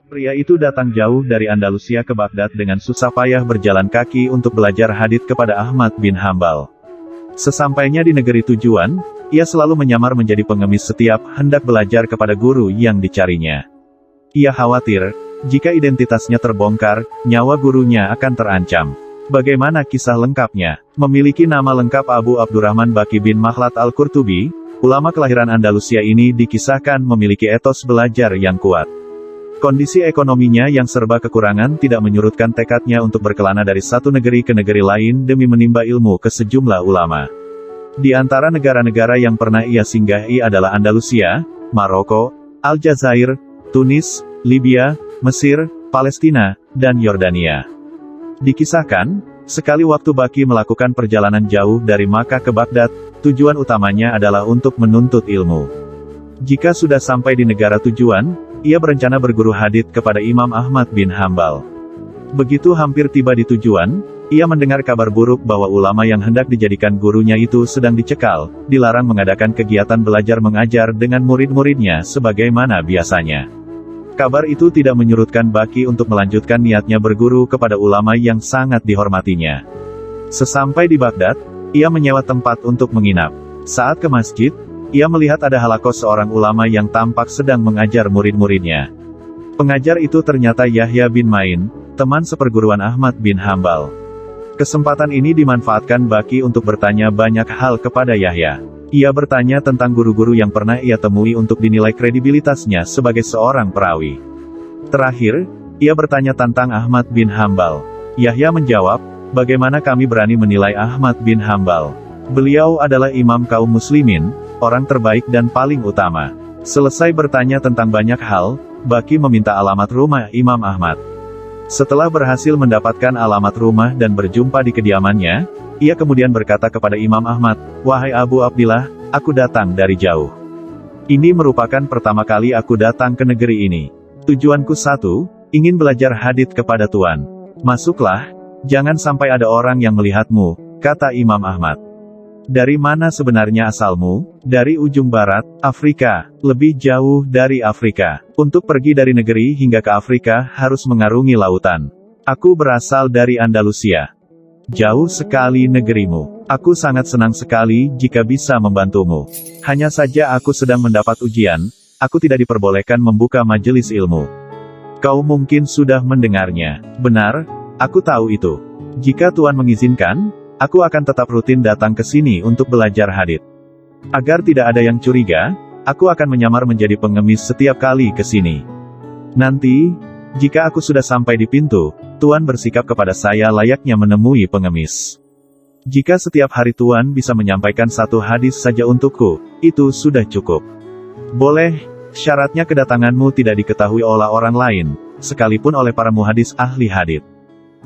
Pria itu datang jauh dari Andalusia ke Baghdad dengan susah payah berjalan kaki untuk belajar hadits kepada Ahmad bin Hambal. Sesampainya di negeri tujuan, ia selalu menyamar menjadi pengemis setiap hendak belajar kepada guru yang dicarinya. Ia khawatir, jika identitasnya terbongkar, nyawa gurunya akan terancam. Bagaimana kisah lengkapnya? Memiliki nama lengkap Abu Abdurrahman Baqi bin Makhlad Al-Qurtubi, ulama kelahiran Andalusia ini dikisahkan memiliki etos belajar yang kuat. Kondisi ekonominya yang serba kekurangan tidak menyurutkan tekadnya untuk berkelana dari satu negeri ke negeri lain demi menimba ilmu ke sejumlah ulama. Di antara negara-negara yang pernah ia singgahi adalah Andalusia, Maroko, Aljazair, Tunis, Libya, Mesir, Palestina, dan Yordania. Dikisahkan, sekali waktu Baqi melakukan perjalanan jauh dari Makkah ke Baghdad, tujuan utamanya adalah untuk menuntut ilmu. Jika sudah sampai di negara tujuan, ia berencana berguru hadits kepada Imam Ahmad bin Hambal. Begitu hampir tiba di tujuan, ia mendengar kabar buruk bahwa ulama yang hendak dijadikan gurunya itu sedang dicekal, dilarang mengadakan kegiatan belajar mengajar dengan murid-muridnya sebagaimana biasanya. Kabar itu tidak menyurutkan Baqi untuk melanjutkan niatnya berguru kepada ulama yang sangat dihormatinya. Sesampai di Baghdad, ia menyewa tempat untuk menginap. Saat ke masjid, ia melihat ada halaqah seorang ulama yang tampak sedang mengajar murid-muridnya. Pengajar itu ternyata Yahya bin Ma'in, teman seperguruan Ahmad bin Hambal. Kesempatan ini dimanfaatkan Baqi untuk bertanya banyak hal kepada Yahya. Ia bertanya tentang guru-guru yang pernah ia temui untuk dinilai kredibilitasnya sebagai seorang perawi. Terakhir, ia bertanya tentang Ahmad bin Hambal. Yahya menjawab, "Bagaimana kami berani menilai Ahmad bin Hambal? Beliau adalah imam kaum muslimin, orang terbaik dan paling utama." Selesai bertanya tentang banyak hal, Baqi meminta alamat rumah Imam Ahmad. Setelah berhasil mendapatkan alamat rumah dan berjumpa di kediamannya, ia kemudian berkata kepada Imam Ahmad, "Wahai Abu Abdillah, aku datang dari jauh. Ini merupakan pertama kali aku datang ke negeri ini. Tujuanku satu, ingin belajar hadits kepada Tuan. Masuklah, jangan sampai ada orang yang melihatmu," kata Imam Ahmad. "Dari mana sebenarnya asalmu?" "Dari ujung barat, Afrika, lebih jauh dari Afrika. Untuk pergi dari negeri hingga ke Afrika harus mengarungi lautan. Aku berasal dari Andalusia. Jauh sekali negerimu. Aku sangat senang sekali jika bisa membantumu. Hanya saja aku sedang mendapat ujian, aku tidak diperbolehkan membuka majelis ilmu. Kau mungkin sudah mendengarnya." "Benar, aku tahu itu. Jika Tuan mengizinkan, aku akan tetap rutin datang ke sini untuk belajar hadits. Agar tidak ada yang curiga, aku akan menyamar menjadi pengemis setiap kali ke sini. Nanti, jika aku sudah sampai di pintu, Tuan bersikap kepada saya layaknya menemui pengemis. Jika setiap hari Tuan bisa menyampaikan satu hadis saja untukku, itu sudah cukup. Boleh, syaratnya kedatanganmu tidak diketahui oleh orang lain, sekalipun oleh para muhadis ahli hadits."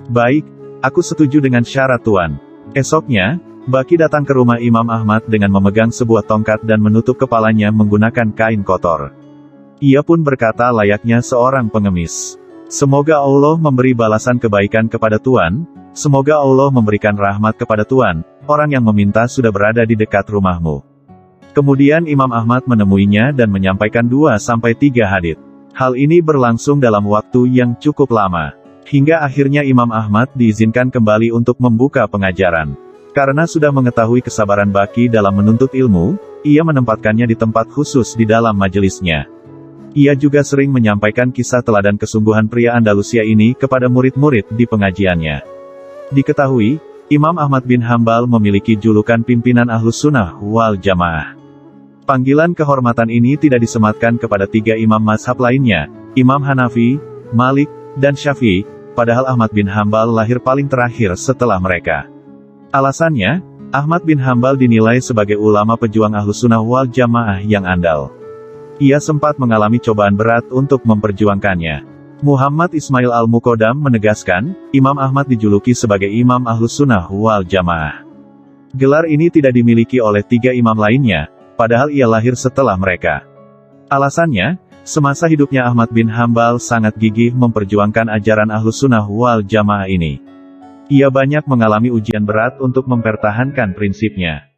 "Baik, aku setuju dengan syarat Tuan." Esoknya, Baqi datang ke rumah Imam Ahmad dengan memegang sebuah tongkat dan menutup kepalanya menggunakan kain kotor. Ia pun berkata layaknya seorang pengemis, "Semoga Allah memberi balasan kebaikan kepada Tuan, semoga Allah memberikan rahmat kepada Tuan, orang yang meminta sudah berada di dekat rumahmu." Kemudian Imam Ahmad menemuinya dan menyampaikan 2-3 hadits. Hal ini berlangsung dalam waktu yang cukup lama. Hingga akhirnya Imam Ahmad diizinkan kembali untuk membuka pengajaran. Karena sudah mengetahui kesabaran Baqi dalam menuntut ilmu, ia menempatkannya di tempat khusus di dalam majelisnya. Ia juga sering menyampaikan kisah teladan kesungguhan pria Andalusia ini kepada murid-murid di pengajiannya. Diketahui, Imam Ahmad bin Hambal memiliki julukan pimpinan Ahlus Sunnah wal Jamaah. Panggilan kehormatan ini tidak disematkan kepada 3 imam mazhab lainnya, Imam Hanafi, Malik, dan Syafi'i, padahal Ahmad bin Hambal lahir paling terakhir setelah mereka. Alasannya, Ahmad bin Hambal dinilai sebagai ulama pejuang Ahlus Sunnah wal Jamaah yang andal. Ia sempat mengalami cobaan berat untuk memperjuangkannya. Muhammad Ismail Al-Muqaddam menegaskan, Imam Ahmad dijuluki sebagai Imam Ahlus Sunnah wal Jamaah. Gelar ini tidak dimiliki oleh 3 imam lainnya, padahal ia lahir setelah mereka. Alasannya, semasa hidupnya Ahmad bin Hambal sangat gigih memperjuangkan ajaran Ahlus Sunnah wal Jamaah ini. Ia banyak mengalami ujian berat untuk mempertahankan prinsipnya.